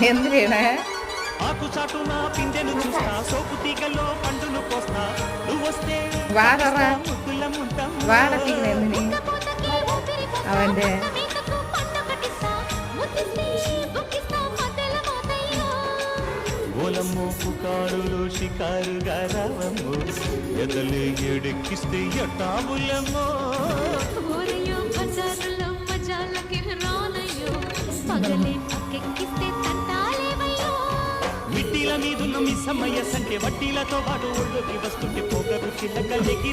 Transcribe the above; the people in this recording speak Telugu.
ఎందుకేనా ఆకు చాటున పిందెను చూస్తా సోపు తీగలో పండును కోస్తా నువ్వు వస్తే వాడరా ముద్దుల ముంతం వాడతీగలేంది అవంటే ఓలమ్మో పుకారులు షికారుగా రావమ్మో ఎదలే ఎడెక్కిస్తే ఎట్టాబులమ్మో మిట్టిల మీదున్న మీ సమయ సంఖ్య వడ్డీలతో పాటు ఒళ్ళోకి వస్తుంటే పోగరు చిల్లకలెకి